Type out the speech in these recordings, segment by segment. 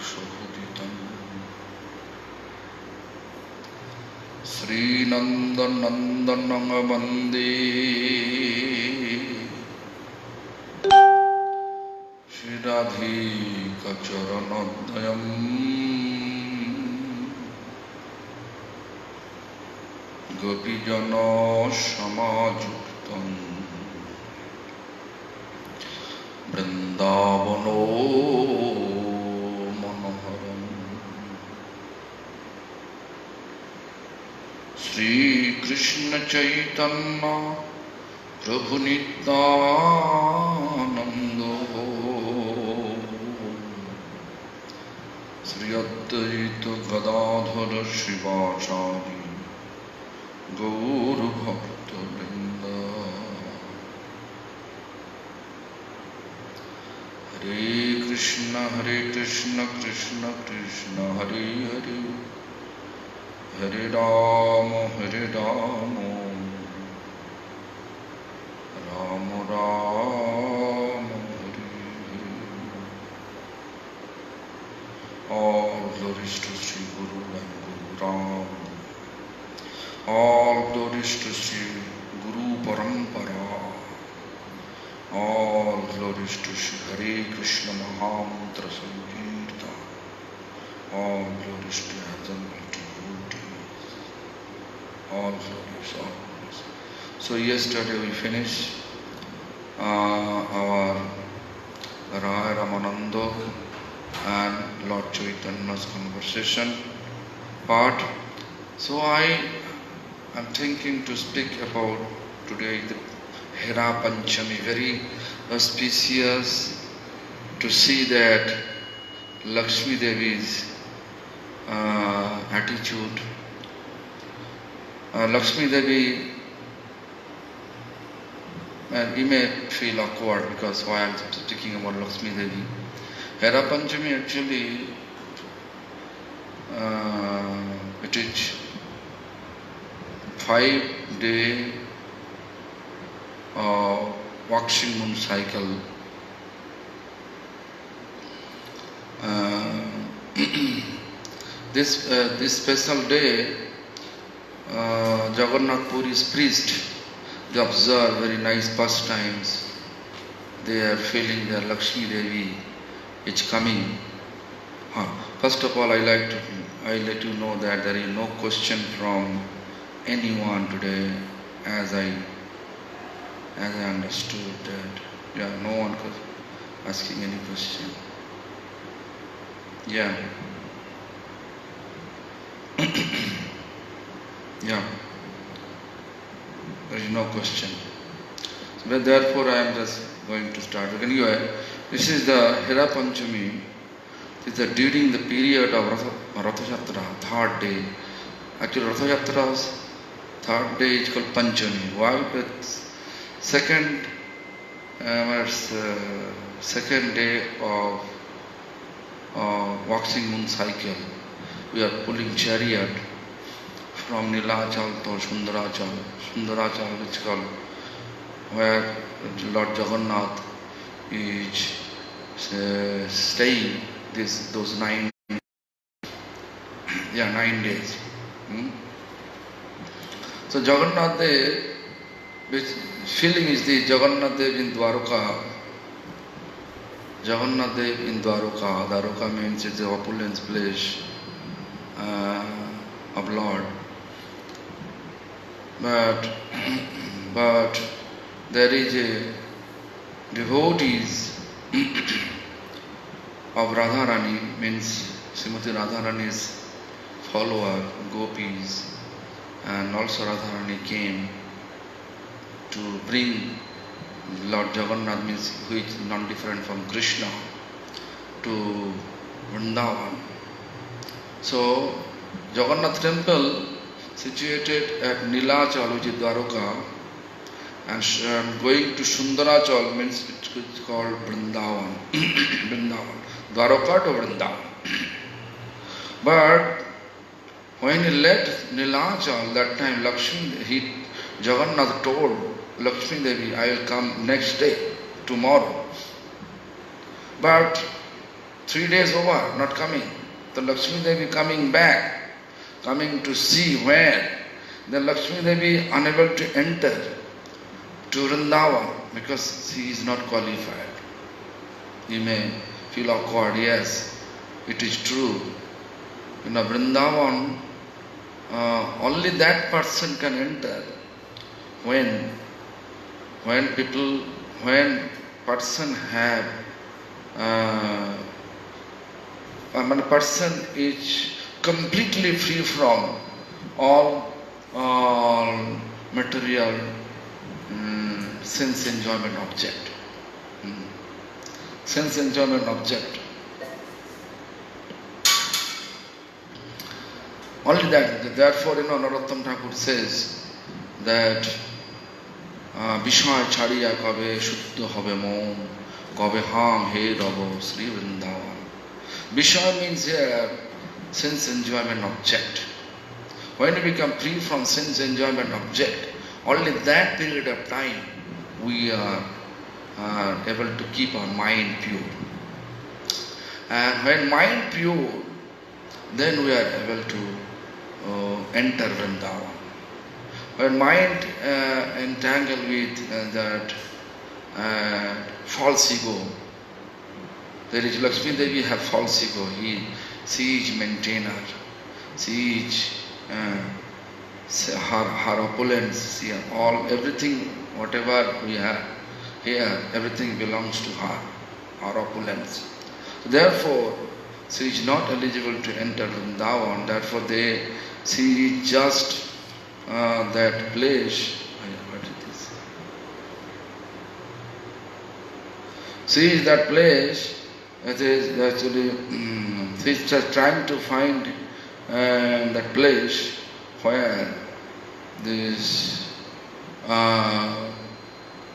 सहोदितम् श्रीनन्दनन्दनं वन्दे श्रीराधिकाचरणोदयम् गोपीजनसमायुक्तं वृन्दावनो मनोहरम् श्रीकृष्ण चैतन्य प्रभु नित्यानंद श्री अद्वैत गदाधर शिवाचार्य गौर भक्त वृंद हरे Krishna Krishna Krishna Hare Hare Hare Ram Ram Ram Hare Hare. All glories to Sri Guru and Guru Ram. All glories to Sri Guru Parampara. All glories to Sri Hare Krishna Mahamantra Sankirtan. All glories to Assembled devotees. All glories, all glories. So yesterday we finished our Raya Ramananda and Lord Chaitanya's conversation part. So I am thinking to speak about today the Hera Panchami, very auspicious to see that Lakshmi Devi's attitude. Lakshmi Devi, and you may feel awkward because why I am speaking about Lakshmi Devi. Hera Panchami actually it is 5-day waxing moon cycle. This special day, Jagannath Puri's priest, they observe very nice pastimes. They are feeling that Lakshmi Devi is coming. First of all, I let you know that there is no question from anyone today, as I understood that no one asking any question. Yeah. Yeah. There is no question. But therefore, I am just going to start. Anyway, this is the Hera Panchami. It's during the period of Ratha Yatra, 3rd day. Actually, Ratha Yatra's 3rd day is called Panchami. Why? Because second day of waxing moon cycle. We are pulling chariot from Nilachal to Sundarachal. Sundarachal is called where Lord Jagannath is staying those 9 days. So Jagannath Dev, which feeling is the Jagannath Dev in Dwaraka. Jagannath Dev in Dwaraka. Dwaraka means it's the opulent place of Lord. But there is a devotees of Radharani, means Srimati Radharani's follower, gopis, and also Radharani came to bring Lord Jagannath, means who is not different from Krishna, to Vrindavan. So Jagannath temple situated at Nilachal, which is Dwaraka, and going to Sundarachal means it's called Vrindavan. Vrindavan. Dwaraka to Vrindavan. But when he left Nilachal, that time Jagannath told Lakshmi Devi, I will come next day, tomorrow. But 3 days over, not coming. The Lakshmi Devi coming back, coming to see where. The Lakshmi Devi unable to enter to Vrindavan because she is not qualified. You may feel awkward, yes, it is true. In Vrindavan, only that person can enter when person have when a person is completely free from all material sense enjoyment object. Sense enjoyment object. Only that. Therefore, Narottam Thakur says that Vishaya Chariya Kabe Shuddha Habe Mom Kabe Ham He Rabo Sri Vrindavan. Vishaya means here sense enjoyment object. When we become free from sense enjoyment object, only that period of time we are able to keep our mind pure. And when mind pure, then we are able to enter Vrindavan. When mind entangled with that false ego, there is Lakshmi Devi have false ego. She is maintainer. She is her opulence. She everything, whatever we have here, everything belongs to her. Our opulence. Therefore, she is not eligible to enter Vrindavan. Therefore, she is just that place. What is this? She is that place. It is actually she is just trying to find that place where this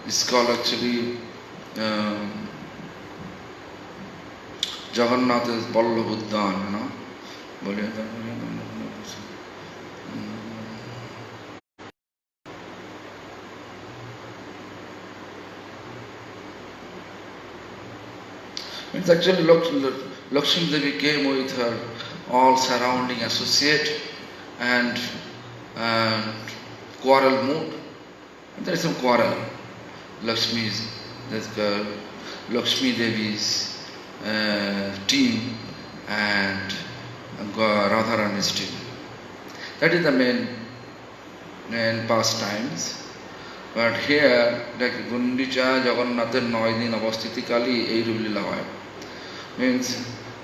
is called actually Jagannath is Ballabhuddhan, It's actually Lakshmi Devi came with her all surrounding associate and quarrel mood. There is some quarrel. This girl, Lakshmi Devi's team and Radharani's team. That is the main pastimes. But here, like Gundicha Jagannather 9 din avasthiti kali ei rulila hoy. Means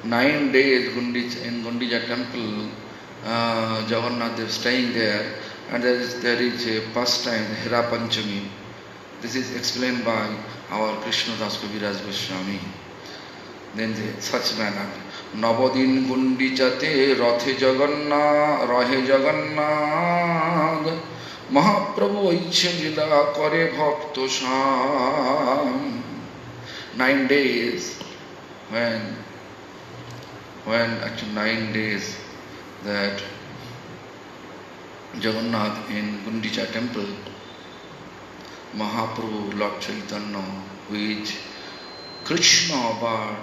9 days in Gundicha temple, Jagannath is staying there, and there is a pastime, Hira Panchami. This is explained by our Krishna Das Kaviraj Goswami. Then such manner. Navadin Gundichate Rathe Jagannath Rahe Jagannath Mahaprabhu Aichhe Lila Kare Bhakto Sham. 9 days when actually 9 days that Jagannath in Gundicha temple, Mahaprabhu Lord Chaitanya with Krishna but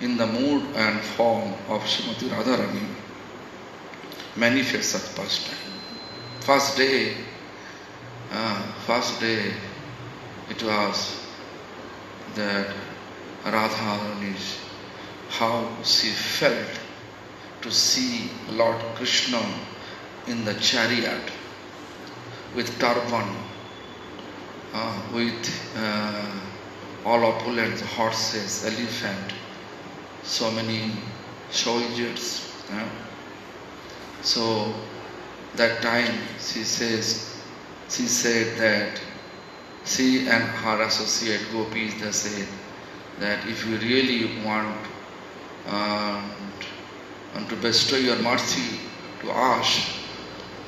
in the mood and form of Srimati Radharani manifests such pastime. First day it was that Radharani's how she felt to see Lord Krishna in the chariot with turban, with all opulent horses, elephant, so many soldiers. So that time she said that she and her associate gopis, they said that if you really want to bestow your mercy to us,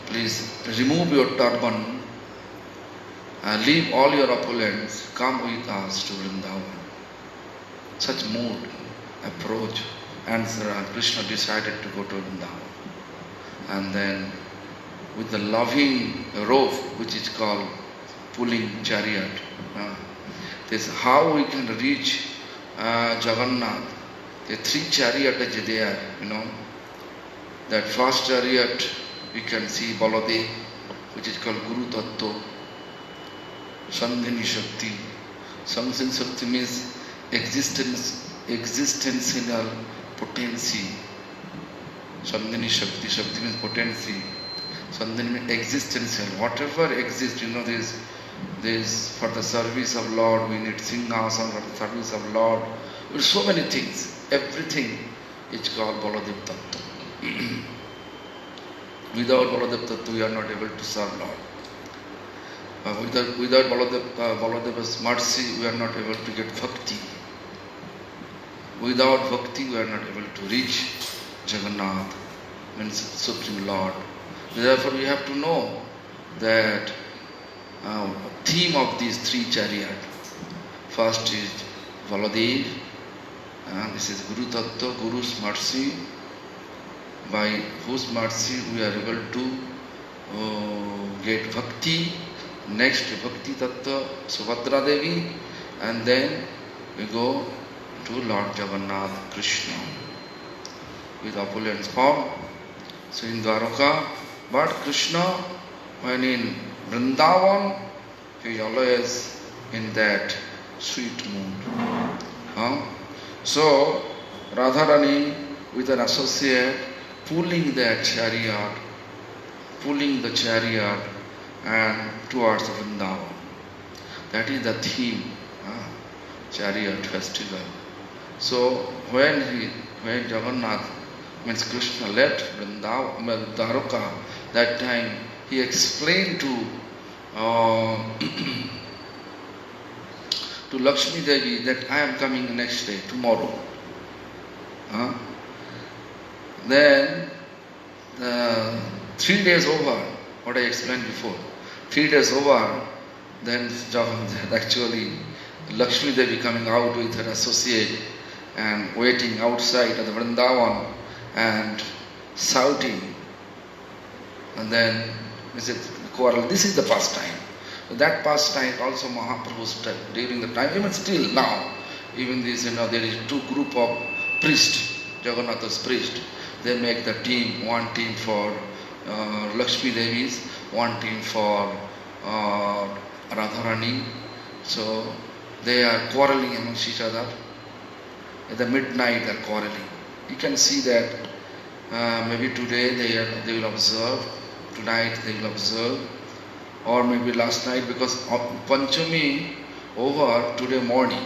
please remove your turban, leave all your opulence, come with us to Vrindavan. Such mood, approach, and Krishna decided to go to Vrindavan. And then with the loving rope, which is called pulling chariot, this is how we can reach Jagannath The three chariots are there, That first chariot, we can see Baladev, which is called Guru Tattva, Sandhini Shakti. Sandhini Shakti means existential potency. Sandhini Shakti, Shakti means potency. Sandhini means existential. Whatever exists, there's for the service of Lord, we need Singhasana, for the service of Lord. There are so many things. Everything is called Baladev Tattva. Without Baladev Tattva, we are not able to serve Lord. Without Baladev's mercy, we are not able to get bhakti. Without bhakti, we are not able to reach Jagannath, means Supreme Lord. Therefore, we have to know that theme of these three chariots. First is Baladev, this is Guru Tattva, Guru's mercy, by whose mercy we are able to get bhakti. Next, Bhakti Tattva, Subhadra Devi, and then we go to Lord Jagannath Krishna with opulent form. So in Dwaraka, but Krishna, when in Vrindavan, he is always in that sweet mood. So Radharani with an associate pulling the chariot and towards Vrindavan. That is the theme, chariot festival. So when Jagannath, means Krishna, left Vrindavan, Dwaraka, that time he explained to Lakshmi Devi that I am coming next day, tomorrow. Then 3 days over, what I explained before, 3 days over, then actually Lakshmi Devi coming out with her associate and waiting outside at the Vrindavan and shouting. And then is it quarrel? This is the pastime. That pastime also Mahaprabhu's time, during the time, even still now, even this, there is two group of priests, Jagannath's priest. They make the team, one team for Lakshmi Devi's, one team for Radharani. So they are quarreling amongst each other. At the midnight they are quarreling. You can see that maybe today they will observe, tonight they will observe, or maybe last night, because Panchami over today morning,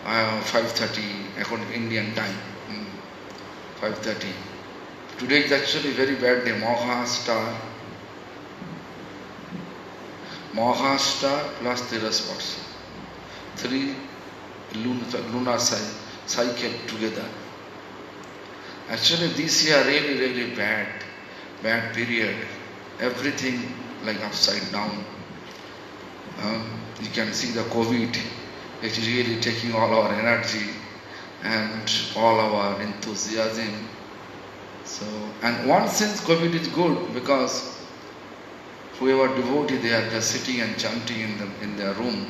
5:30 according to Indian time, 5:30. Today is actually very bad day, Mahashta plus Tiraspas. 3 lunar cycle together. Actually this year really bad period. Everything like upside down. You can see the COVID is really taking all our energy and all our enthusiasm. So, and one sense COVID is good because whoever devotee they are just sitting and chanting in their room.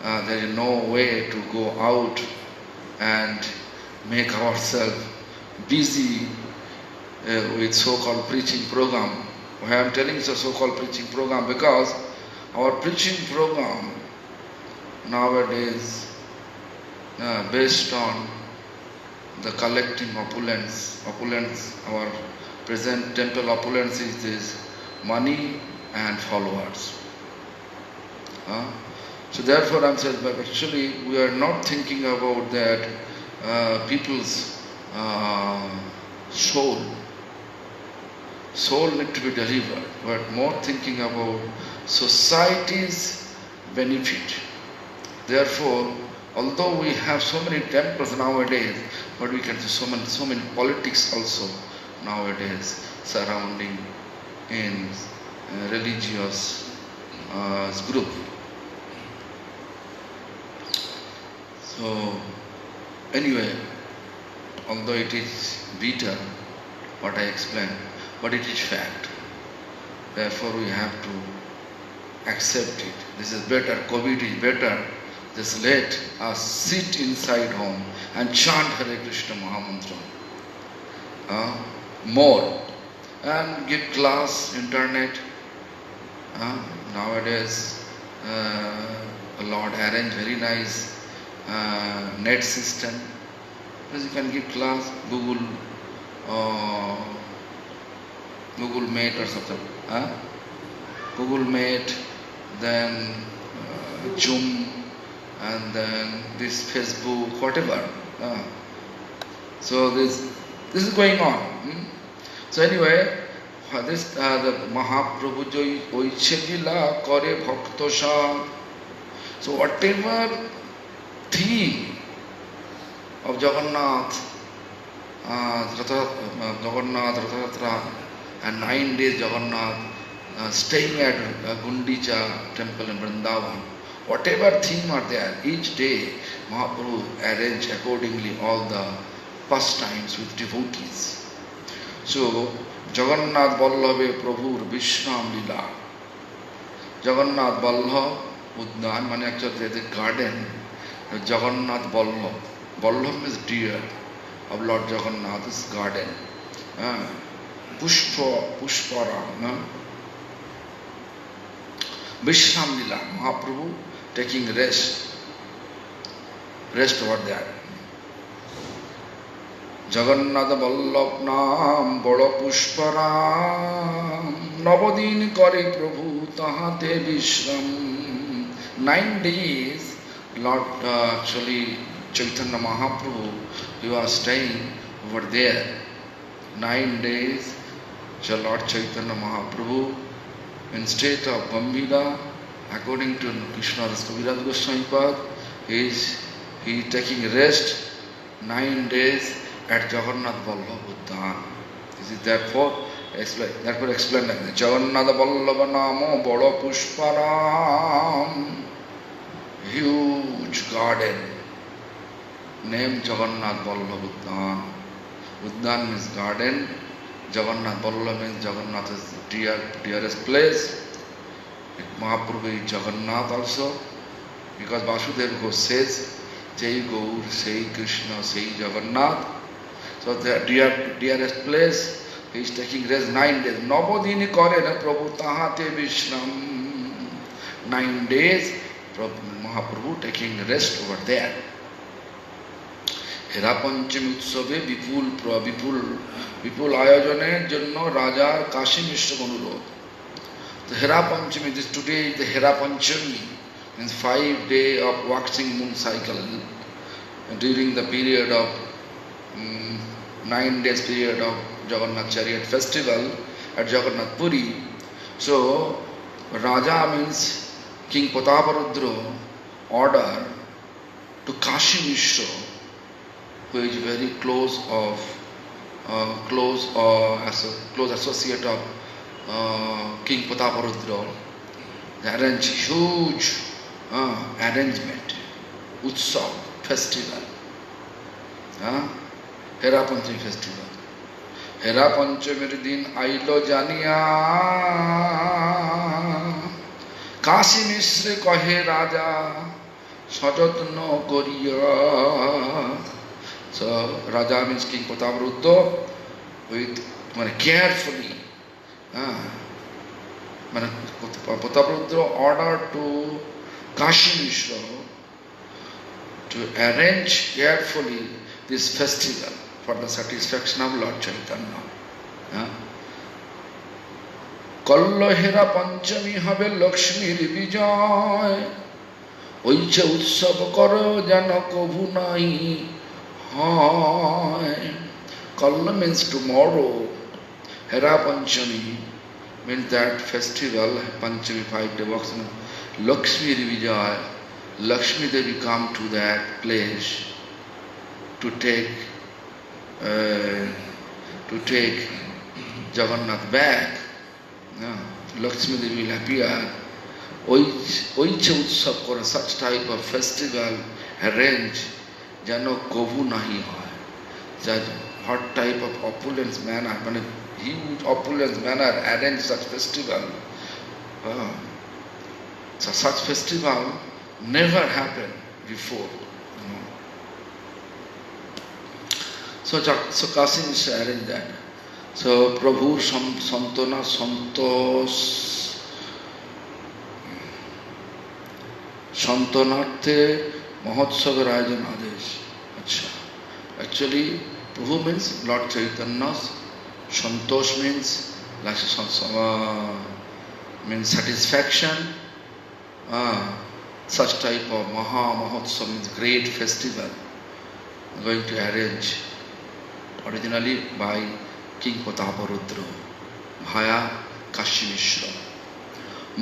There is no way to go out and make ourselves busy with so-called preaching program. Why I am telling it's a so-called preaching program, because our preaching program nowadays based on the collecting opulence, our present temple opulence is this money and followers. So therefore I am saying, but actually we are not thinking about that people's soul need to be delivered. We are more thinking about society's benefit. Therefore, although we have so many temples nowadays, but we can see so many politics also nowadays surrounding in religious group. So anyway, although it is bitter what I explained, but it is fact. Therefore we have to accept it. This is better, COVID is better. Just let us sit inside home and chant Hare Krishna Mahamantra. More. And give class, internet. Nowadays, Lord arrange very nice net system. Because you can give class, Google Meet or something. Google Meet, then Zoom, and then this Facebook, whatever. So this is going on. So anyway, this the Mahaprabhu Oichedila Kore Bhaktosha. So whatever theme of Jagannath, Rathayatra, and 9 days Jagannath staying at Gundicha temple in Vrindavan, whatever theme are there, each day Mahaprabhu arranged accordingly all the pastimes with devotees. So Jagannath Vallabhe Prabhur Vishram Lila. Jagannath Vallabh Uddan, means actually the garden. Jagannath Vallabh. Vallabh means deer of Lord Jagannath's garden. Pushpara. Vishram Lila. Mahaprabhu taking rest over there. Jagannath Vallabh Naam Bada Pushparam Navadin Kare Prabhu Tahate Vishram. 9 days, Lord actually Chaitanya Mahaprabhu, he was staying over there. 9 days, Lord Chaitanya Mahaprabhu in state of Gambhira, according to Krishnadas Kaviraj Goswami Pad, he taking rest 9 days at Jagannath Vallabh Uddan. This is therefore explained like this. Jagannath Vallabha Namo Bada Pushparam. Huge garden named Jagannath Vallabh Uddan. Uddan means garden. Jagannath Vallabha means Jagannath is dearest place. Mahaprabhu is Jagannath also. Because Vasudeva Ghosh says, Jai Gaur, Sai Krishna, Sai Jagannath. So the dearest place, he is taking rest 9 days. Navadini Kare na Prabhu Tahate Vishram. 9 days, Mahaprabhu taking rest over there. Hera Panchami Utsave Vipul Ayojaner Janno Rajar Kashi Mishra Manurod. The Hera Panchami, this today is the Hera Panchami, means 5 days of waxing moon cycle during the period of 9 days period of Jagannath Chariot festival at Jagannath Puri. So Raja means King Prataparudra order to Kashi Mishra, who is very close associate of King Prataparudra, they arrange huge arrangement, Utsav festival. Hera Panchami festival. Hera Panchami din ailo janiya Kashi Mishra kahe Raja sajatno koriya. So Raja means King Prataparudra with carefully Prataparudra ordered to Kashi Mishra to arrange carefully this festival for the satisfaction of Lord Chaitanya. Kallohera Panchami habe Lakshmi Vijay Oiche Utsav Karo Jana Kobhu Nahi Hai. Kalla means tomorrow. Hera Panchami means that festival, Panchami 5 day works. Lakshmi Vijay, Lakshmi Devi come to that place to take Jagannath back. Lakshmi Devi will appear. Oiche Utsav Kora, such type of festival arrange Jano Kovu Nahi Hai. That what type of opulence manner, huge opulence manner arrange such festival. So such festival never happened before. So Kasim is arranged that. So Prabhu Santona Santos Santonarthe Mahotsav Rajan Adesh. Acha. Actually, Prabhu means Lord Chaitanya's, Santosh means means satisfaction. Such type of Mahotsav means great festival going to arrange originally by King Prataparudra via Kashi Mishra.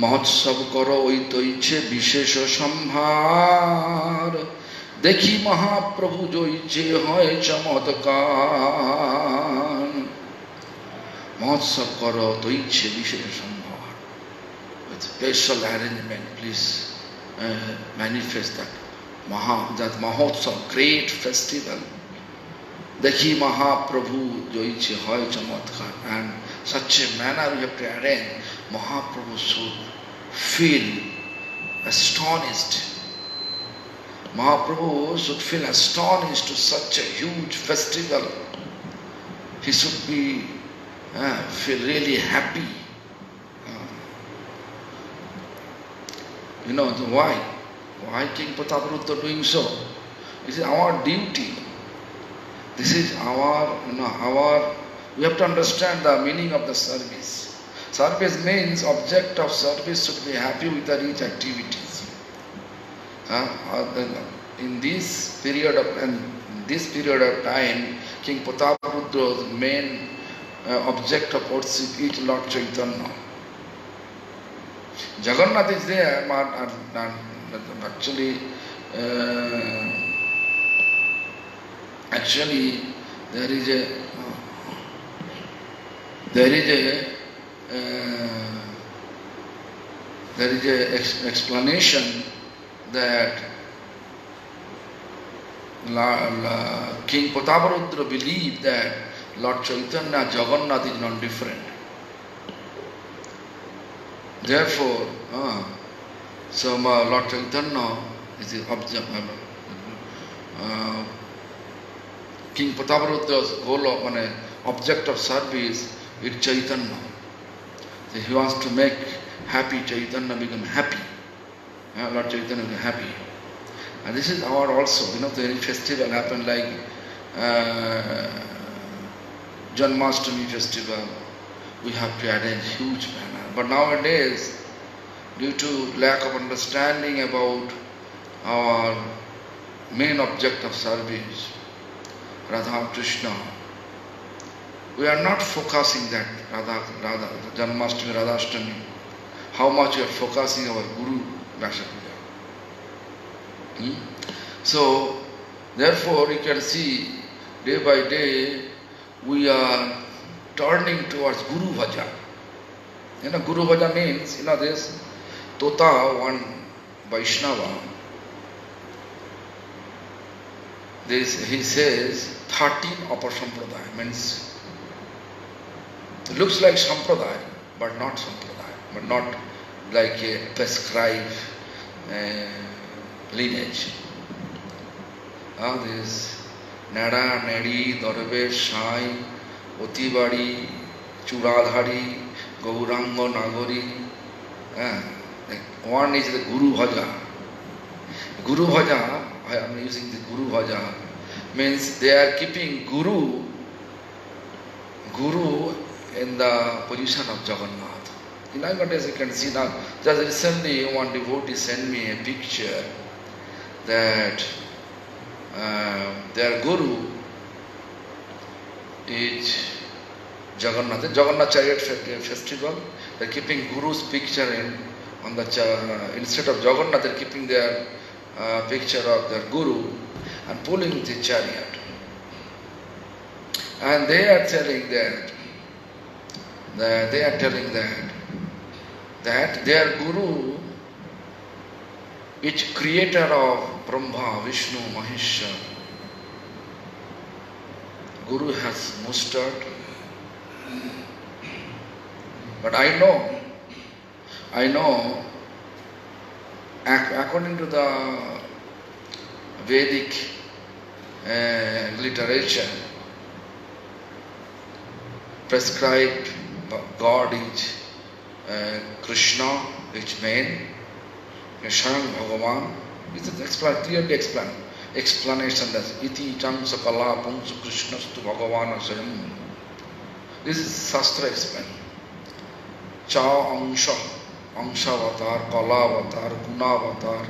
মহোৎসব করো ওই তৈছে বিশেষ সম্ভার দেখি মহাপ্রভু জয়ছে হয় চমৎকার মহোৎসব করো তৈছে বিশেষ সম্ভার with special arrangement please manifest that Mahotsav great festival দেখি মহাপ্রভু জয়ছে হয় চমৎকার and such a manner we have to arrange Mahaprabhu should feel astonished. Mahaprabhu should feel astonished to such a huge festival. He should be feel really happy. You know why? Why King Prataparudra doing so? This is our duty. This is our, we have to understand the meaning of the service. Service means object of service should be happy with the each activities. In this period of time, King Prataparudra's main object of worship is Lord Chaitanya. Jagannath is there, but actually there is a explanation that King Prataparudra believed that Lord Chaitanya Jagannath is not different. Therefore, Lord Chaitanya is the object. King Prataparudra's goal of object of service is Chaitanya. So he wants to make happy Chaitanya become happy. Lord Chaitanya become happy. And this is our also, the festival happen like Janmashtami festival. We have to arrange huge manner. But nowadays, due to lack of understanding about our main object of service, Radha Krishna, we are not focusing that Radha Janmashtami, Radhashtami. How much we are focusing our Guru Rasa Puja. So, therefore, you can see day by day we are turning towards Guru Bhaja. Guru Bhaja means, this Tota, one Vaishnava, he says 13 upper sampradaya, means it looks like sampradaya, but not sampradaya, but not like a prescribed lineage. This Nada, Nedi, Dorbesh, Shai, Otibadi, Churadhari, Gaurango, Nagori. One is the Guru Bhaja. Guru Bhaja, I am using the Guru Bhaja, means they are keeping Guru in the position of Jagannath. Nowadays you can see now, just recently one devotee sent me a picture that their Guru is Jagannath. The Jagannath Chariot Festival, they are keeping Guru's picture on the instead of Jagannath, they are keeping their picture of their Guru and pulling the chariot. And they are telling that their Guru, which creator of Brahma, Vishnu, Mahesha, Guru has mustered. But I know, according to the Vedic literature, prescribed God is Krishna, which means Shayam Bhagavan. This is clearly explained. Explanation that iti cham sakala pumsu krishnastu bhagavan asayam. This is Shastra explained. Cha angsha, angsha avatar, kala avatar, guna avatar,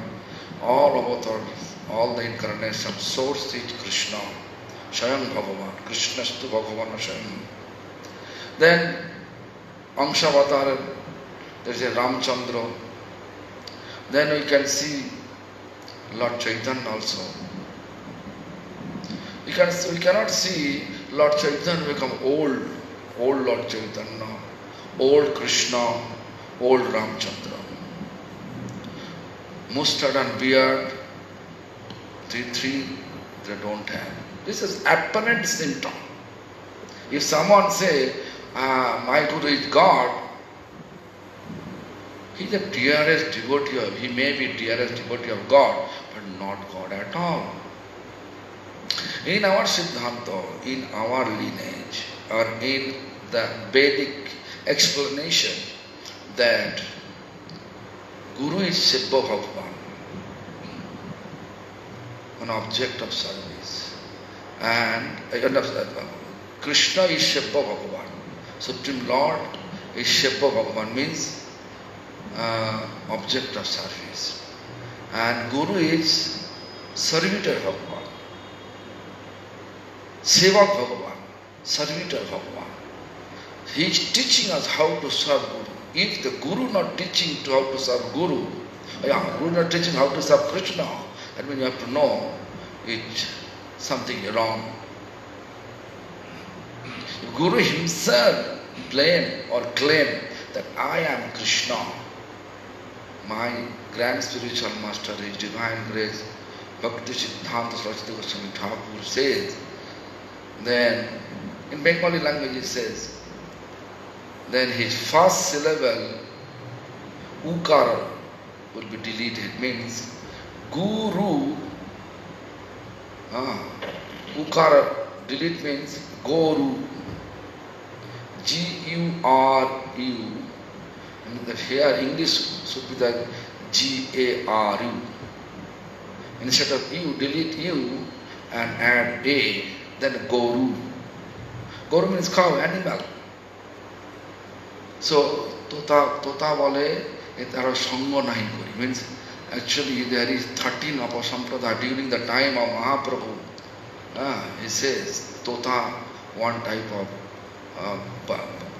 all avatars, all the incarnations, source is Krishna. Shayam Bhagavan, krishnastu bhagavan asayam. Then angsha avatar, there is a Ramchandra. Then we can see Lord Chaitanya also. We cannot see Lord Chaitanya become old Lord Chaitanya, old Krishna, old Ramchandra. Mustard and beard, three they don't have. This is apparent symptom. If someone say, my Guru is God, he is the dearest devotee of, he may be dearest devotee of God, but not God at all. In our Siddhanta, in our lineage, or in the Vedic explanation that Guru is Shiva Bhagavan, an object of service, and Krishna is Shiva Bhagavan, Supreme Lord is Shiva Bhagavan, means object of service, and Guru is servitor Bhagavan. Sevak Bhagavan, servitor Bhagavan. He is teaching us how to serve Guru. If the Guru not teaching to how to serve Guru not teaching how to serve Krishna, that means you have to know it's something wrong. If Guru himself claim that I am Krishna, my grand spiritual master is Divine Grace, Bhakti Siddhanta Saraswati Goswami Thakur says, then in Bengali language it says, then his first syllable ukara will be deleted, means Guru, ukara delete means Guru, G-U-R-U, and here English should be the G-A-R-U. Instead of U, delete U and add A, then Goru. Goru means cow, animal. So, Tota bole, etara sango nahi kori. Means, actually there is 13 apasampradaya during the time of Mahaprabhu. He says, Tota, one type of,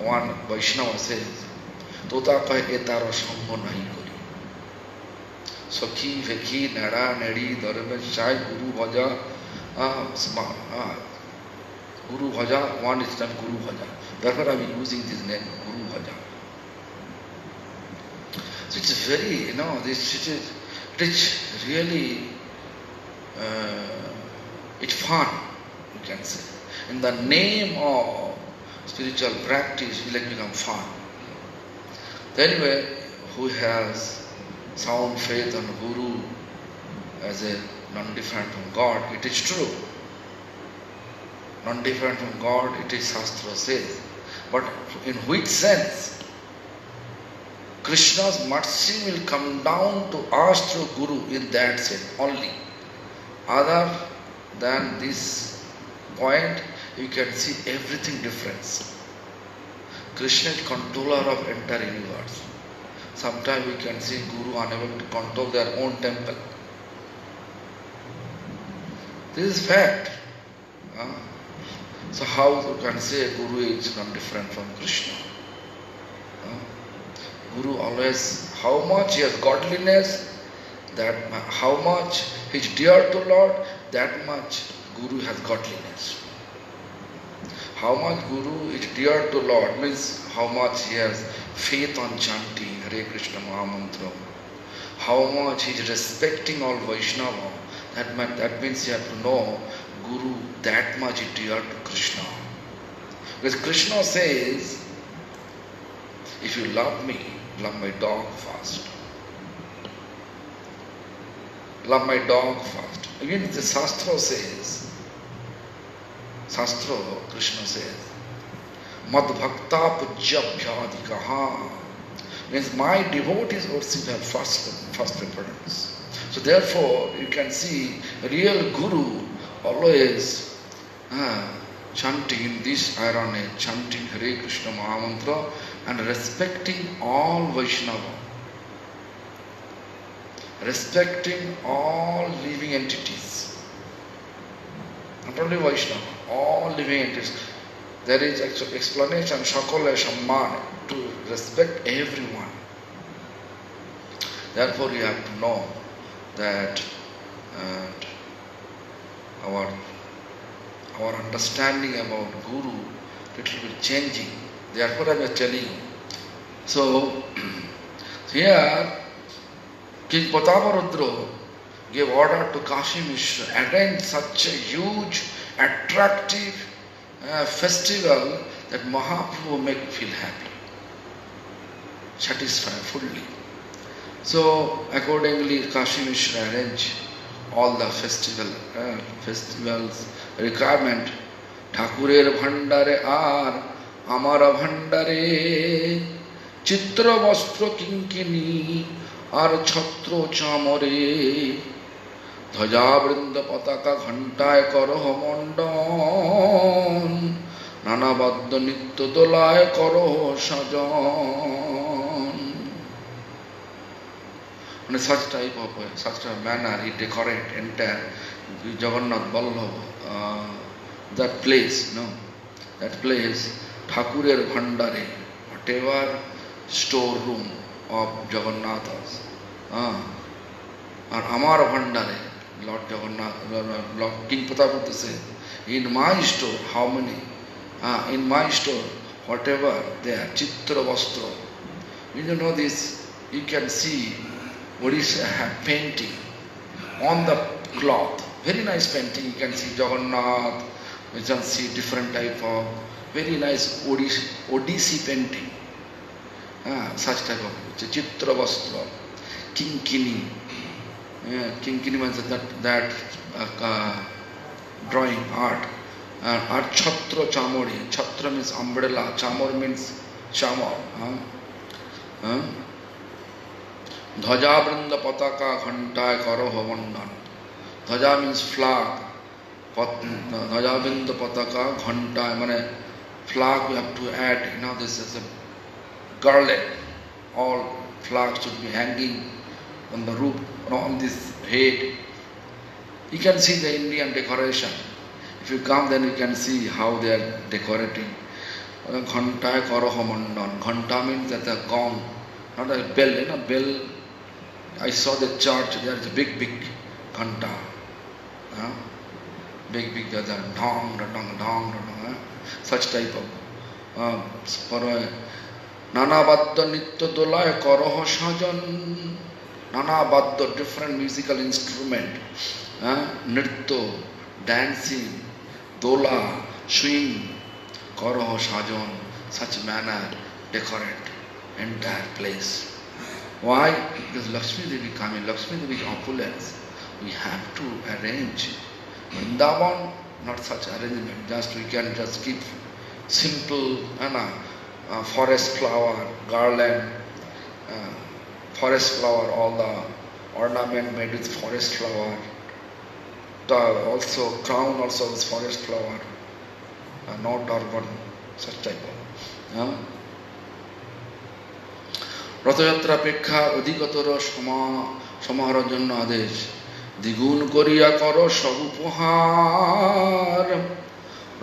one Vaishnava says, Tota kahe etara sango nahi kori. Sakhi, Vekhi, Nada, Nedi, Dharma, Shai, Guru Bhaja, Guru Bhaja, one is done Guru Bhaja. Therefore I am using this name, Guru Bhaja. So it's very, it is really, it's fun, you can say. In the name of spiritual practice, it will become fun. Anyway, who has sound faith on Guru as a non-different from God, it is true. Non-different from God, it is Shastra says. But in which sense? Krishna's mercy will come down to us through Guru in that sense only. Other than this point, you can see everything different. Krishna is controller of entire universe. Sometimes we can see Guru unable to control their own temple. This is fact. So how you can say Guru is not different from Krishna? Guru always, how much he has godliness, that how much he is dear to Lord, that much Guru has godliness. How much Guru is dear to Lord means how much he has faith on chanting Hare Krishna Mahamantra. How much he is respecting all Vaishnava. That means you have to know Guru that much is dear to Krishna. Because Krishna says, if you love me, love my dog first. Love my dog first. Even the Shastra says, Krishna says, Mad Bhakta Pujyabhyadikaha. Means my devotees would see their first preference. So therefore, you can see real Guru always chanting in this irony, chanting Hare Krishna Mahamantra and respecting all Vaishnava, respecting all living entities, not only Vaishnava, all living entities. There is actual explanation, Shakala Shamman, to respect everyone. Therefore, you have to know that our understanding about Guru little bit changing. Therefore, I am telling you. So, here, King Prataparudra gave order to Kashi Mishra, arrange such a huge, attractive festival that Mahaprabhu make feel happy, satisfied fully. So accordingly, Kashi Mishra arranged all the festivals requirement. Thakurer bhandare ar amara bhandare chitra vastro kinkini ar chhatro chamore ধ্বজা বৃন্দ পতাকা ঘণ্টায় করহ মণ্ডন নানাবাদ্য নিত্য দোলায় করহ সাজন. In such type of such a manner he decorate entire Jagannath Vallabha, that place, that place, Thakurer Bhandare, whatever storeroom of Jagannathas, or Amar Bhandare, Lord Jagannath, Lord King Prataparudra said, in my store, how many? In my store, whatever there, Chitra Vastra. You know this, you can see Odisha painting on the cloth. Very nice painting, you can see Jagannath, you can see different type of, very nice Odissi painting. Such type of Chitra Vastra, Kinkini. Kinkini means that drawing art. Art Chhatra Chamori. Chhatra means umbrella. Chamor means chamor. Dhaja Brinda Pataka Ghantai Karaha Vandan. Dhaja means flag. Dhaja Brinda Pataka Ghantai. Mane flag we have to add. This is a garland. All flags should be hanging on the roof, on this head. You can see the Indian decoration. If you come, then you can see how they are decorating. Ghanta Karaha Mandan. Ghanta means that the gong, not a bell. Bell. I saw the church. There is a big ghanta. Big dong, such type of. Nana Badda Nitya Dolaya Karaha Sajan. Nana Badda, different musical instrument. Nritya, dancing, dola, swing, karaha sajan, such manner decorate entire place. Why? Because Lakshmi Devi coming, Lakshmi Devi's opulence. We have to arrange. Vrindavan, not such arrangement. Just we can just keep simple forest flower, garland, forest flower, all the ornament made with forest flower. Also crown also is forest flower, not urban, such type of. Rathyatra অপেক্ষা অধিকতর সমারোহের জন্য আদেশ দ্বিগুণ করিয়া কর সব উপহার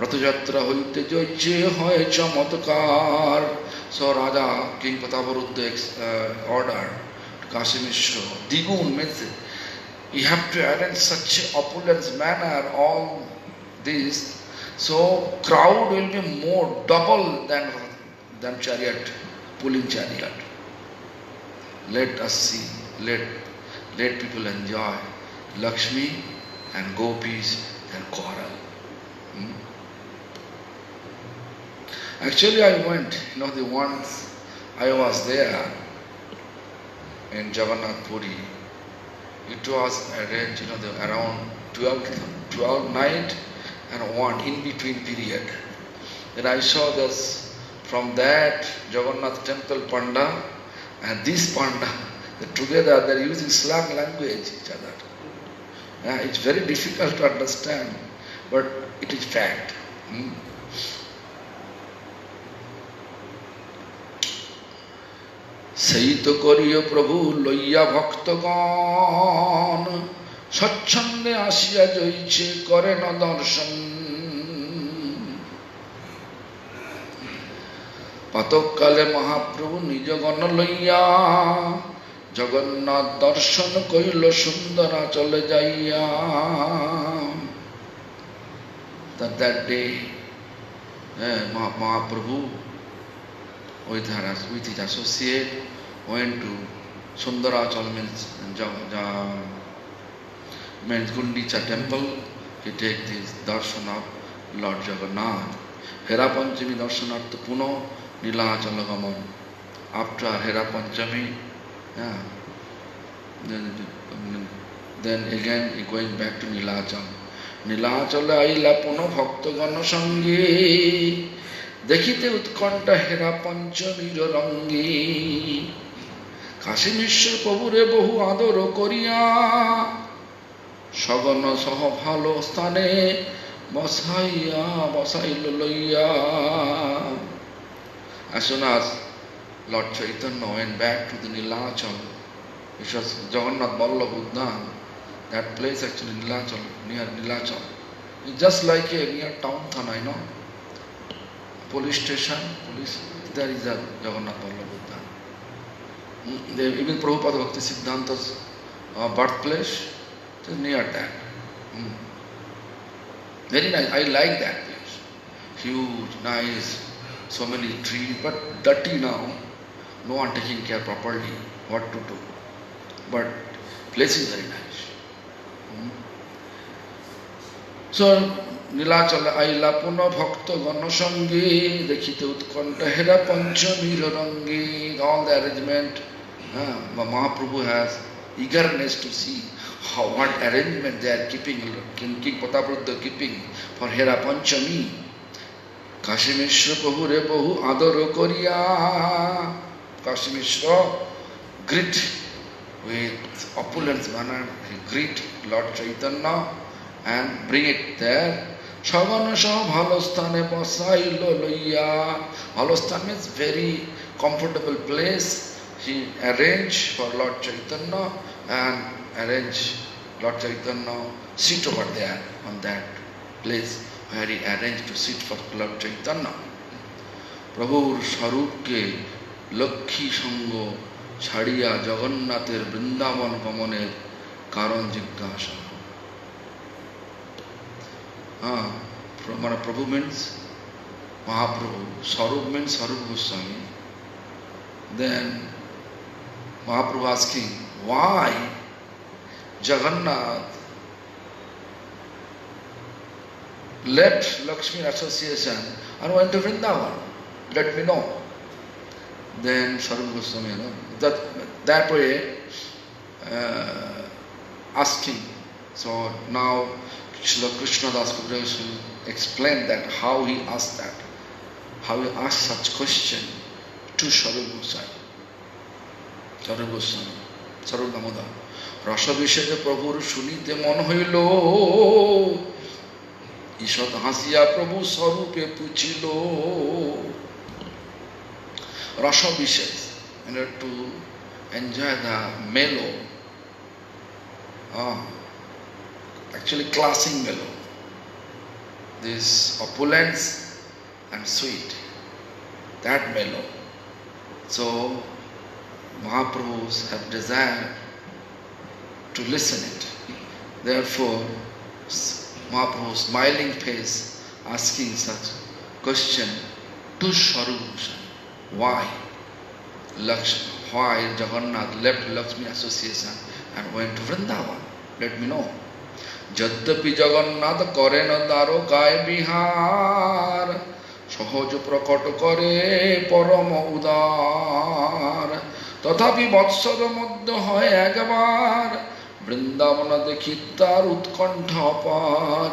রথযাত্রা হইতে যে হয় চমৎকার. So Raja King Prataparudra ordered to Kashi Mishra, দ্বিগুণ means you have to arrange such opulence manner, all this, so crowd will be more, double than chariot, pulling chariot. Let us see, let people enjoy Lakshmi and gopis and quarrel. Actually I went, the once I was there in Jagannath Puri. It was arranged, around 12 night and 1 in between period. Then I saw this from that Jagannath temple Panda and this Panda, together they are using slang language each other. It's very difficult to understand, but it is fact. সেই তো করিও প্রভু লইয়া ভক্তগণ স্বচ্ছন্দে আসিয়া জইছে করেন দর্শন পাতককালে মহাপ্রভু নিজ গণ লইয়া জগন্নাথ দর্শন কইল সুন্দরাচলে যাইয়া that day Mahaprabhu with his associate went to Sundarachal means Gundicha temple to take this darshan of Lord Jagannath. Hera Panchami darshanartha puno Nilachala gaman. After Hera Panchami, then again he going back to Nilachal. নীলাচলে আইলা পুনঃ ভক্তগণ সঙ্গে দেখিতে উৎকণ্ঠা হেরা পঞ্চমীর রঙ্গে কাশীমেশ্বর প্রভুরে বহু আদর করিয়া সগণ সহ ভালো স্থানে বসাইল লইয়া As soon as Lord Chaitanya went back to the Nilachal, which was Jagannath Vallabha Udyan, that place actually Nilachal, near Nilachal. It's just like near town Thana, police station, there is a Jagannath Vallabha Udyan. Even Prabhupada Bhakti Siddhanta's birthplace is near that. Very nice, I like that place. Huge, nice, so many trees, but dirty now. No one taking care properly what to do. But place is very nice. So নীলাচলে আইলা পুনঃ ভক্ত গণ সঙ্গে দেখিতে উৎকণ্ঠা হেরা পঞ্চমীর রঙ্গে. All the arrangement, Mahaprabhu has eagerness to see what arrangement they are keeping, King Prataparuddra keeping for Hera Panchami. কাশীমেশ্বর প্রভুরে বহু আদর করিয়া, কাশীমেশ্বর greet with opulent manner, he greet Lord Chaitanya and bring it there. সগণ সহ ভালো স্থানে বসাইল লইয়া. ভালো স্থান means very comfortable place. He arranged for Lord Chaitanya and arranged Lord Chaitanya sit over there on that place where he arranged to sit for Lord Chaitanya. প্রভুর স্বরূপকে লক্ষ্মী সঙ্গ ছাড়িয়া জগন্নাথের বৃন্দাবন গমনের কারণ জিজ্ঞাসা. Prabhu means Mahaprabhu, Sarup means Sarup Goswami. Then Mahaprabhu asking, why Jagannath left Lakshmi association and went to Vrindavan? Let me know. Then Sarup Goswami, that way asking. So now Srila Krishnadas Kaviraj will explain that, how he asked that, how he asked such question to Sarup Goswami. Sarup Goswami, Sarup Damodar. রসবিষেদে প্রভুর শুনিতে মন হইল, ঈষৎ হাসিয়া প্রভু স্বরূপে পুছিল. রসবিষেদ, to enjoy the mellow, actually classing mellow, this opulence and sweet, that mellow. So Mahaprabhus have desired to listen it. Therefore Mahaprabhu's smiling face asking such question to Sarup Goswami. Why Jagannath left Lakshmi association and went to Vrindavan? Let me know. যদ্যপি জগন্নাথ করেন দ্বারকায় বিহার, সহজ প্রকট করে পরম উদার, তথাপি বৎসর মধ্য হয় একবার, বৃন্দাবন দেখি তার উৎকণ্ঠা অপার।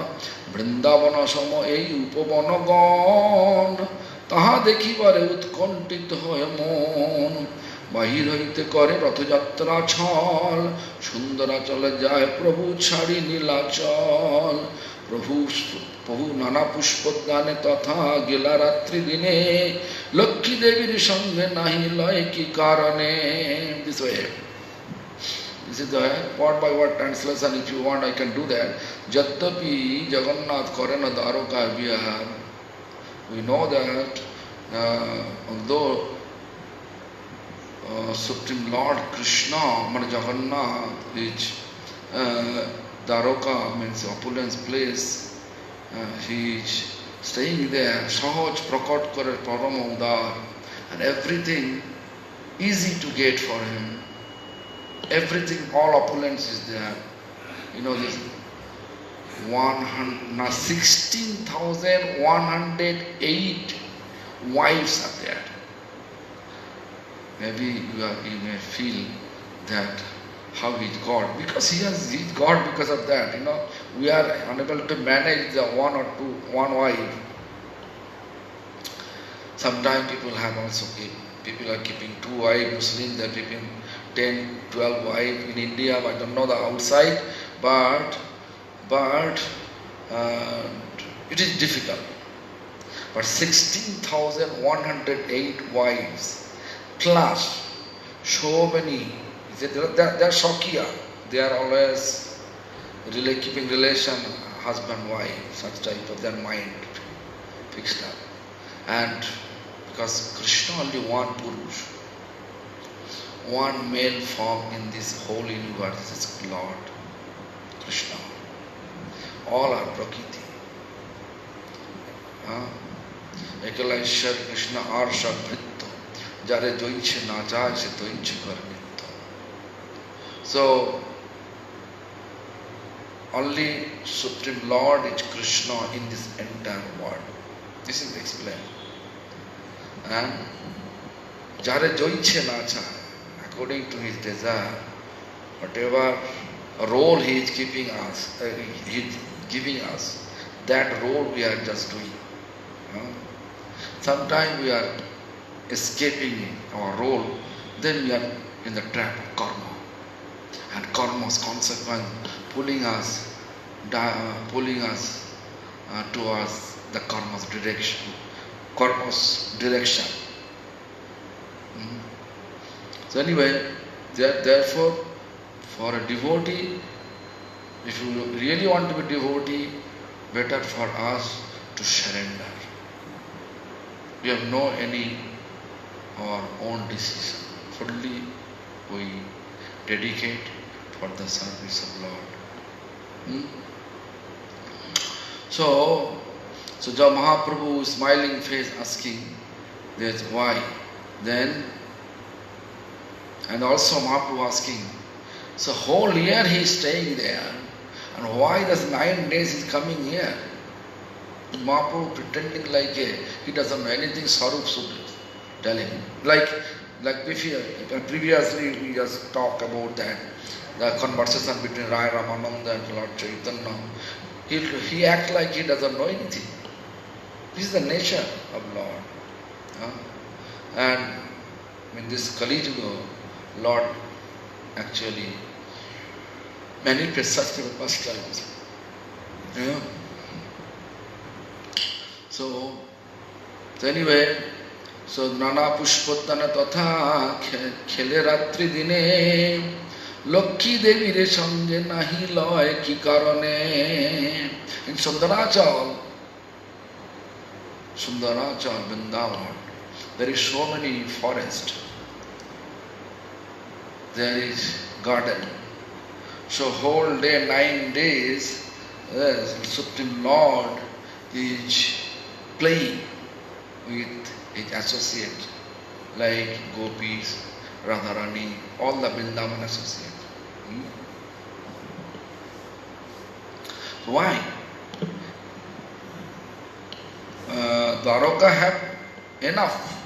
বৃন্দাবন সম এই উপবনগণ, তাহা দেখিবারে উৎকণ্ঠিত হয় মন, বাহির হইতে করে রথযাত্রা ছল, সুন্দরাচলে যায় প্রভু ছাড়ি নীলাচল। প্রভু নানা পুষ্পোদ্যানে তথা গেলা রাত্রি দিনে, লক্ষ্মী দেবীর সঙ্গে নাহি লয় কি কারণে। This way. This is the word by word translation. If you want, I can do that. Jadyapi Jagannath karen Dwaraka vihar. We know that although Supreme Lord Krishna, Jagannath is Dwaraka, means opulence place, he is staying there. Sahaj prakat kare param udar, and everything easy to get for him. Everything, all opulence is there. You know this 16,108 wives are there. Maybe you may feel that how he is God, because he is God because of that. You know, we are unable to manage the one wife. Sometimes people are keeping 2 wives. Muslims they are keeping 10, 12 wives. In India, I don't know the outside, but it is difficult. But 16,108 wives plus so many. They are Shaukiya. They are always keeping relation husband wife, such type of their mind fixed up. And because Krishna only one Purush, one male form in this whole universe is Lord Krishna. All are Prakriti. Ekala Ishwar Krishna Arsha Bhritto, Jare Doinche na jai se doinche kar nitto. So only Supreme Lord is Krishna in this entire world. This is explained. And Jare Doinche na jai, according to his desire, whatever role he is giving us, that role we are just doing. Sometimes we are escaping our role, then we are in the trap of karma, and karma's consequence pulling us towards the karma's direction. So anyway, therefore, for a devotee, if you really want to be devotee, better for us to surrender. We have no any our own decision. Fully we dedicate for the service of Lord. So the Mahaprabhu smiling face asking, that's why. Then, and also Mahaprabhu asking, so whole year he is staying there, and why does 9 days he is coming here? Mahaprabhu pretending like he doesn't know anything. Sarup should tell him. Like previously we just talked about that, the conversation between Rai Ramananda and Lord Chaitanya. He acts like he doesn't know anything. This is the nature of Lord. And in this Kali Yuga, Lord actually manifests such pastimes. So anyway, so Nana Pushpotana Tatha Khele Ratri Dine, Lokhi Devi Re Sange Nahi Loy Ki Karane. In Sundarachal, Vrindavan, there is so many forests, there is garden. So whole day, 9 days, Supreme Lord is playing with his associates like Gopis, Radharani, all the Vrindavan associates. Why? Dwaraka have enough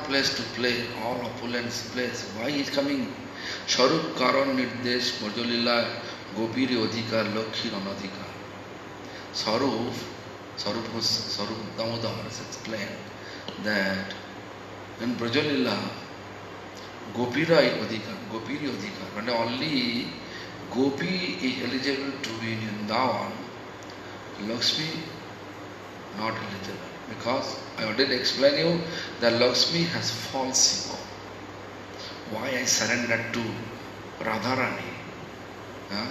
place to play, all opulent place. Why he is coming? Sharup Karan Nirdesh Bajolila Gopiri Odhikar Lokhi Ranadhikar. Sarup Sarup Damodar has explained that in Brajalila, Gopira Gopiri Adhikar, when only Gopi is eligible to be in Vrindavan, Lakshmi not eligible. Because I already explained you that Lakshmi has false ego. Why I surrendered to Radharani? Huh?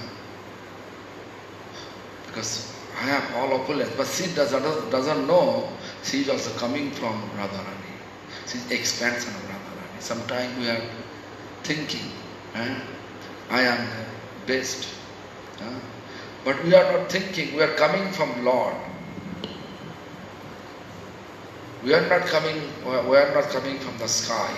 Because I have all opulence, but she doesn't know she is also coming from Radharani. She is expansion of Radharani. Sometimes we are thinking, I am the best. But we are not thinking, we are coming from Lord. We are not coming from the sky.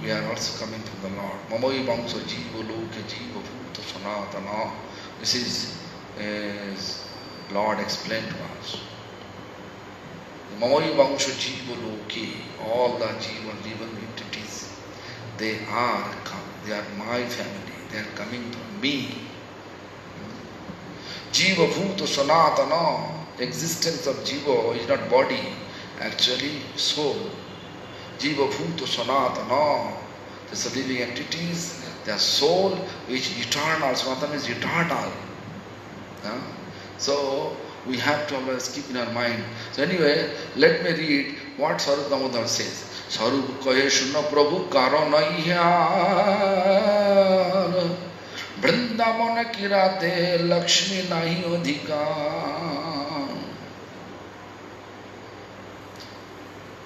We are also coming from the Lord. Mamoi Bangso Jiva Loke Jiva Bhuta Sanatana. This is Lord explained to us. Mamoi Bangso Jiva Loke, all the Jiva living entities, they are my family. They are coming from me. Jiva Bhuta Sanatana. Existence of Jiva is not body, actually soul. Jiva Bhuta Sanatana. These are living entities, their soul which is eternal. Sanatana is eternal. So we have to always keep in our mind. So anyway, let me read what Sarup Damodar says. Sarup kahe shunna prabhu karo nahi hai. Vrindavan kirate Lakshmi nahi adhikar.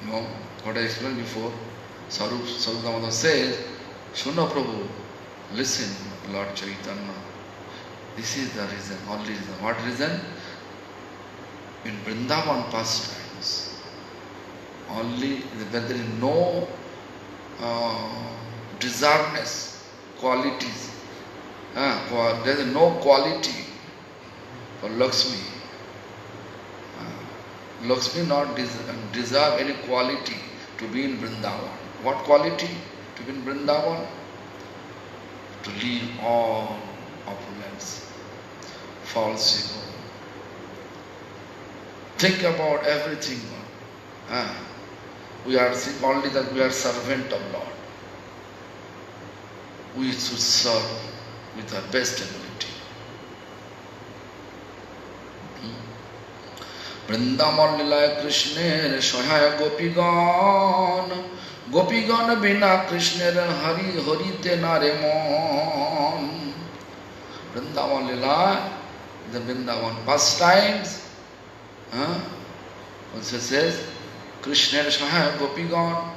No, what I explained before, Sarup Damodar says, Shunna Prabhu, listen, Lord Chaitanya. This is the reason, only reason. What reason? In Vrindavan pastimes, only when there is no deservedness, qualities, there is no quality for Lakshmi. Lakshmi not deserve any quality to be in Vrindavan. What quality to be in Vrindavan? To leave all opulence, false ego. Think about everything. We are only that we are servant of Lord. We should serve with our best ability. Vrindavan Lilaya Krishner Shahaya Gopigan Gopigan Bina Krishner Hari Harite Naremon. Vrindavan Lila, the Vrindavan pastimes. Also says Krishner Shahaya Gopigan,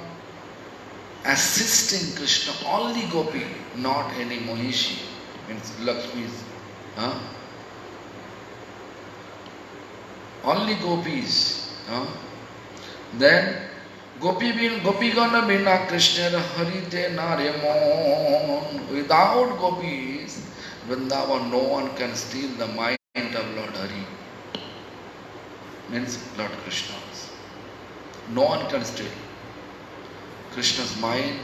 assisting Krishna, only Gopi, not any Mohishi, means Lakshmi's. Only gopis. Then Gopigana Bina Krishna Harite Naremon. Without gopis, Vrindavan, no one can steal the mind of Lord Hari. Means Lord Krishna's. No one can steal Krishna's mind.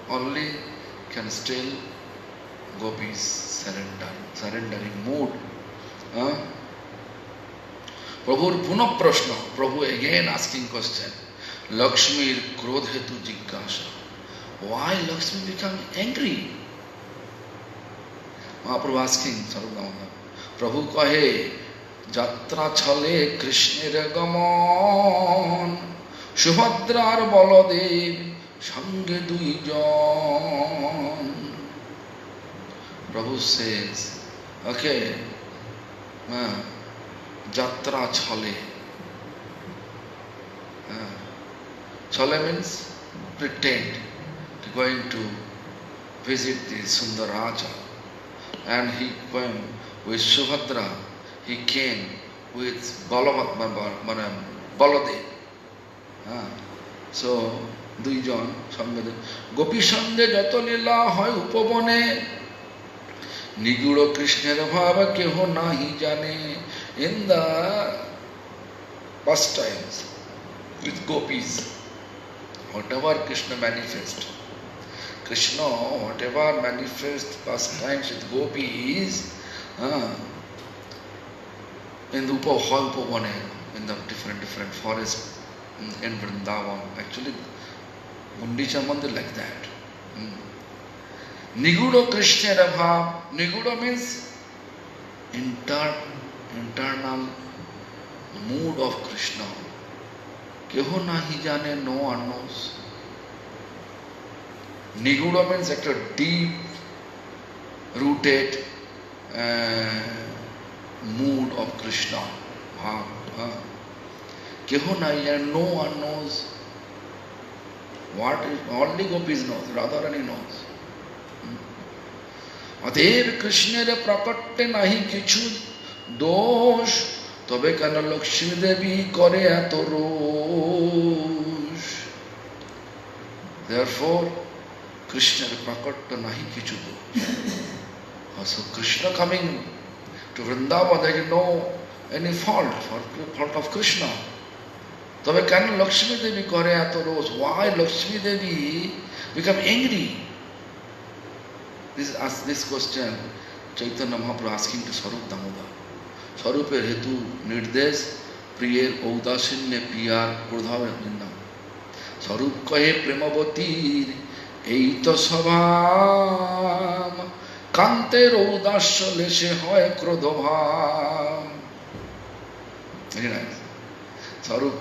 Only can steal gopis' surrendering mood. Prabhu Punah Prashna, Prabhu again asking question. Lakshmi Krodh Hetu Jigyasa. Why Lakshmi become angry? Mahaprabhu asking Sarup Damodar. Prabhu kahe, Jatra Chale Krishna Gamon, Shubhadrar Baladev, Sange Duijan. Prabhu says, okay, Jatra Chale. Chale means pretend to going to visit the Sundaraja. And he came with Subhadra. He came with Baladev. So, Duijan, Gopi Sande Jato Lila Hoy Upavane Niguro Krishna Bhava Keho Nahi Jane. In the pastimes with gopis, whatever Krishna manifests, whatever manifests pastimes with gopis, in the Upavane, in the different forests in Vrindavan. Actually, Gundicha Mandir like that. Nigudo Krishna Bhav. Nigudo means internal mood of Krishna. Keho nahi jane, no one knows. Nigudo means a deep rooted mood of Krishna. Keho nahi jane, no one knows. What is only gopis knows, Radharani knows. অতএব কৃষ্ণের প্রকটে নাহি কিছু দোষ, তবে কেন লক্ষ্মী দেবী করে এত রোষ? Therefore, কৃষ্ণের প্রকটে নাহি কিছু দোষ. So Krishna coming to Vrindavan, there is no any fault of Krishna. তবে কেন লক্ষ্মী দেবী করে এত রোষ? Why Lakshmi Devi become angry? This question Chaitanya Mahaprabhu asking to Swarup Damodar. Swarupের হেতু নির্দেশ প্রিয়ের ঔদাসীন্যে পিয়ার প্রধাবের নিন্দা। স্বরূপ কহে প্রেমবতীর এই তো স্বভাব, কান্তের ঔদাস্য লেশে হয় ক্রোধভাব। Very nice. Swarup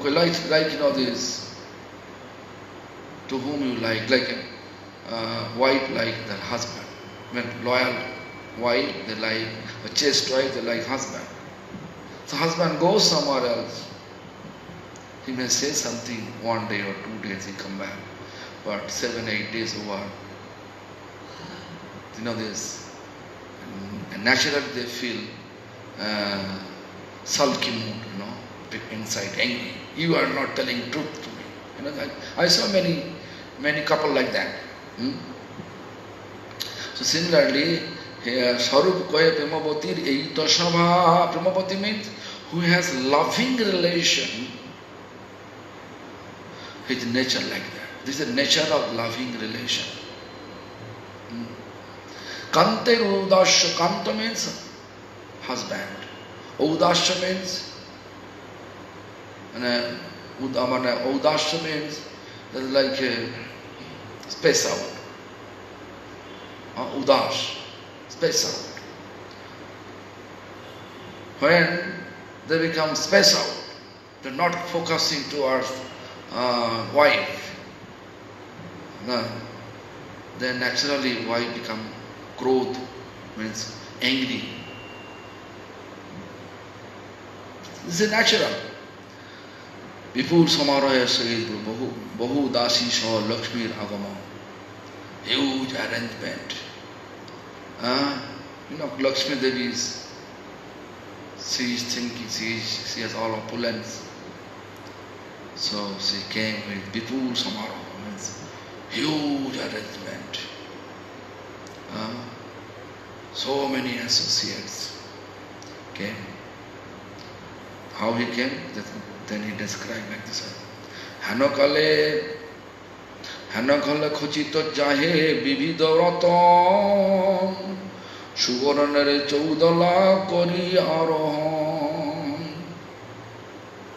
like you know this, to whom you like a wife like their husband. When loyal wife, they like a chaste wife, they like husband. So husband goes somewhere else. He may say something 1 day or 2 days, he come back. But 7-8 days over, you know this. And naturally they feel sulky mood, you know, inside, angry. You are not telling truth to me. You know, I saw many couple like that. So similarly, here Swarup Koya Premabotir Eito Shava. Premaboti means who has loving relation with nature like that. This is the nature of loving relation. Kante Udasya. Kanta means husband. Udasya means Udasya means like space out. Udas, space out. When they become space out, they're not focusing towards wife. Then naturally wife become growth, means angry. This is natural. Vipul Samaroha says, Bahu Dasi saw Lakshmir Agama. Huge arrangement. You know, Lakshmi Devi she is thinking, she has all opulence. So she came with Vipul Samaroha, means huge arrangement. So many associates came. How he came? Then he described like this. Hanokale খচিত যাহে বিবিধ রতন, সুবর্ণের চৌদলা করি আরোহণ.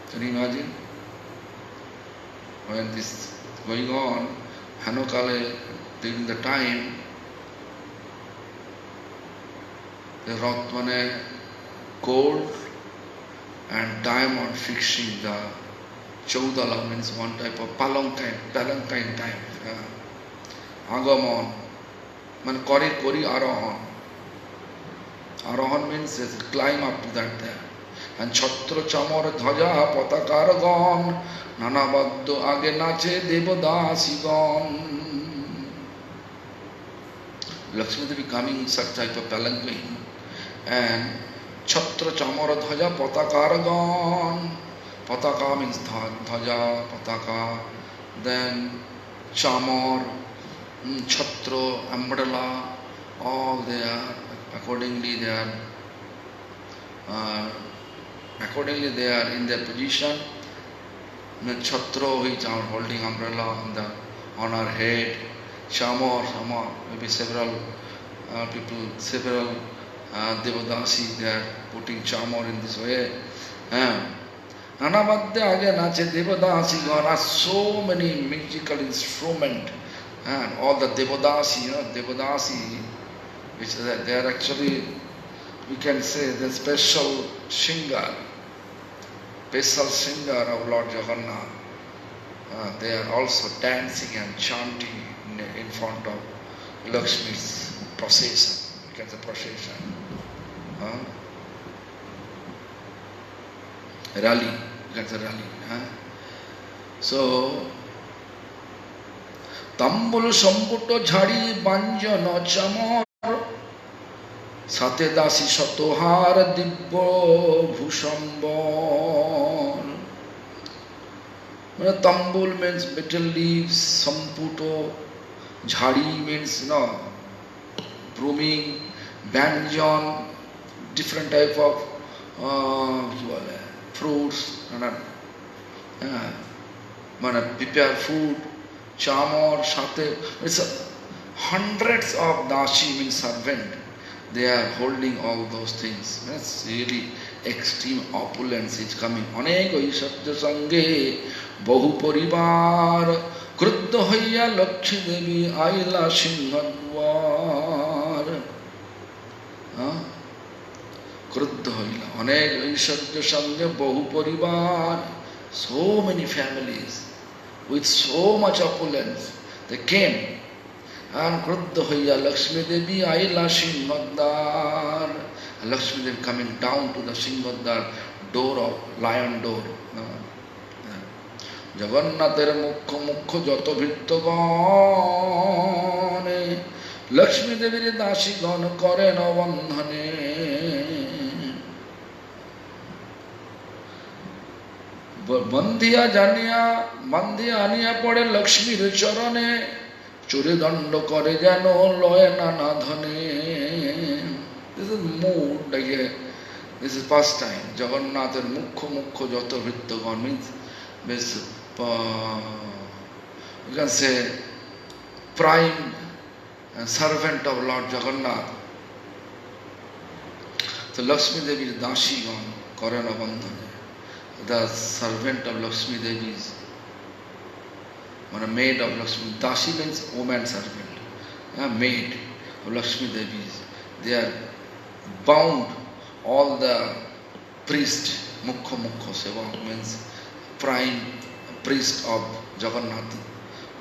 Can you imagine? When this going on, Hanokale, during the time, the rot gold and diamond fixing the Chaudala means one type of palanquin type. Agamon, man kori arohan. Arohan means climb up to that there. And Chhatra Chamar Dhaja Patakaragon, Nanabaddo Age Nache Devadasigon. Lakshmi Devi coming such type of palanquin. And Chhatra Chamar Dhaja Patakaragon. Pataka means dhaja, pataka, then chamar, chhatra, umbrella, all they are, accordingly they are in their position. Chhatra, which are holding umbrella on our head, chamar, maybe several people, several Devadasi, they are putting chamor in this way. Nanavadya again, Devadasi, there are so many musical instruments, and all the Devadasi, Devadasi, which they are actually, we can say, the special singer of Lord Jagannath. They are also dancing and chanting in front of Lakshmi's procession. You can say procession. Rally. You can say rally. So, Tambul Samputo Jhadi Banjana Chamor Sate Dasi Satohar Dibbo Bhushambon. Tambul means betel leaves, Samputo, Jhadi means blooming, banjan, different type of fruits, prepare food, chamor, shate. It's hundreds of dashi means servant. They are holding all those things. That's really extreme opulence is coming. Aneko Ishabja Sange Bahu Parivar Kruddha Hoya Lakshmi Devi Aila Singhadwar. Kruddha Hoya Aneko Ishabja Sange Bahu Parivar. So many families with so much opulence. They came. And Kruddha Hoya Lakshmi Devi Aila Singhadwar. Lakshmi Devi coming down to the Singhadwar door of lion door. Jagannather Mukha Mukha Jato Bhittagane Lakshmi Devi Dashi Gana Kare na Vandhane. Bandhiya Aniya Pade Lakshmi Charane Churi Danda Kare Jano Loya Nana Dhane. This is mood, like this is pastime. Jagannath Mukha Jato Vrittagan means you can say prime servant of Lord Jagannath. So Lakshmi Devi is Dashigan, Karana Bandhane. The servant of Lakshmi Devi is a maid of Lakshmi. Dashi means woman servant. Maid of Lakshmi Devi. They are bound all the priest, Mukha Seva means prime priest of Jagannath.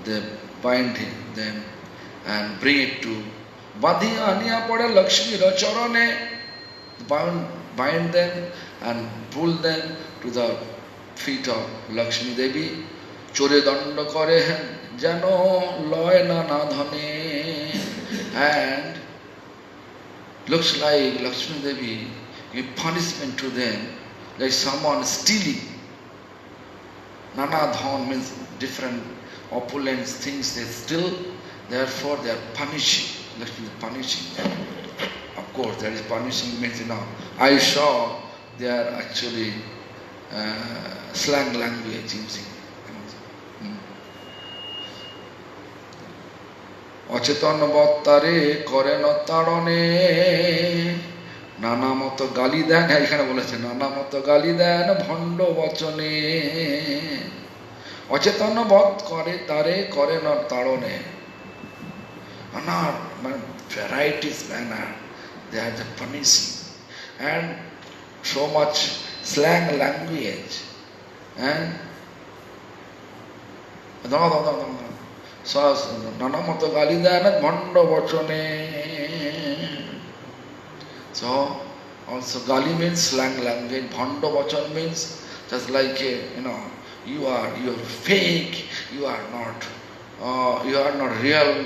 They bind them and bring it to Bandhiya Aniya Pade Lakshmi Racharane. Bind them and pull them to the feet of Lakshmi Devi. Chore Danda Kare Jano Loy Nana Dhane. And looks like Lakshmi Devi give punishment to them, like someone stealing. Nana Dhan means different opulent things they steal, therefore they are punishing. Lakshmi is punishing them. Of course, that is punishing means, I saw they are actually slang language using. অচেতন বত্তারে করেন তাড়নে নানা মতো গালি দেন এখানে বলেছে নানা মতো গালি দেন ভণ্ড বচনে অচেতন বধ করে তারে করেন তাড়নে নানা varieties manner they are the punishing and so much slang language and Nanamoto Galidana Mondo Vachone. So also Gali means slang language, Bhondo Vachan means just like you are fake, you are not real,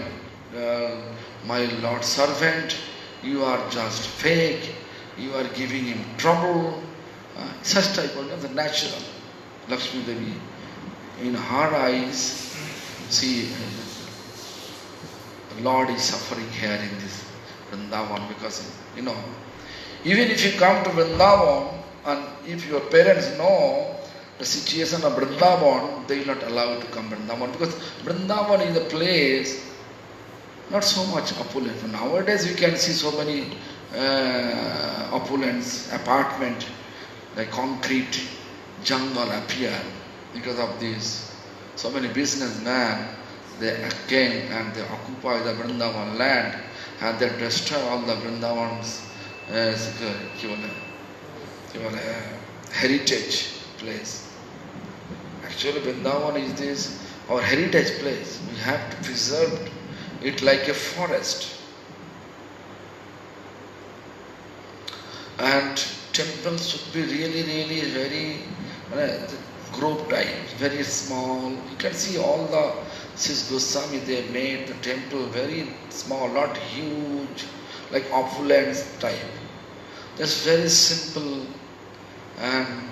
my Lord servant, you are just fake, you are giving him trouble. Such type of the natural Lakshmi Devi. In her eyes, see, the Lord is suffering here in this Vrindavan because, even if you come to Vrindavan and if your parents know the situation of Vrindavan, they will not allow you to come to Vrindavan because Vrindavan is a place not so much opulent. Nowadays we can see so many opulence, apartment, like concrete jungle appear because of this. So many businessmen, they came and they occupy the Vrindavan land and they destroy all the Vrindavan's heritage place. Actually Vrindavan is this our heritage place. We have to preserve it like a forest. And temples should be really very group type, very small. You can see all the Sis Goswami, they made the temple very small, not huge, like opulence type. Just very simple and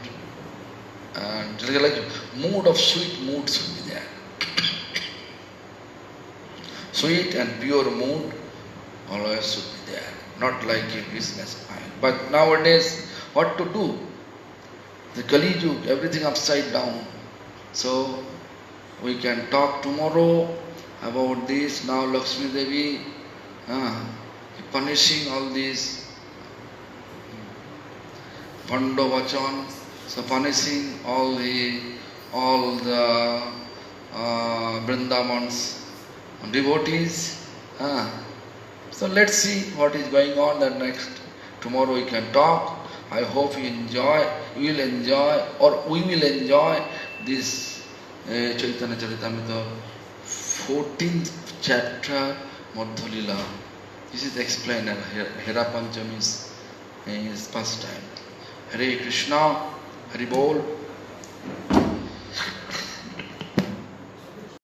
like mood of sweet mood should be there. Sweet and pure mood always should be there, not like a business mind. But nowadays, what to do? The Kali Yuga, everything upside down. So we can talk tomorrow about this. Now Lakshmi Devi punishing all these Pandavachan, so punishing all the Vrindavan's devotees. So let's see what is going on the next. Tomorrow we can talk. I hope you will enjoy, or we will enjoy this Chaitanya Charitamrita 14th chapter Madhya Lila. This is the explainer. Hera Panchami is his pastime. Hare Krishna, Hari Bol.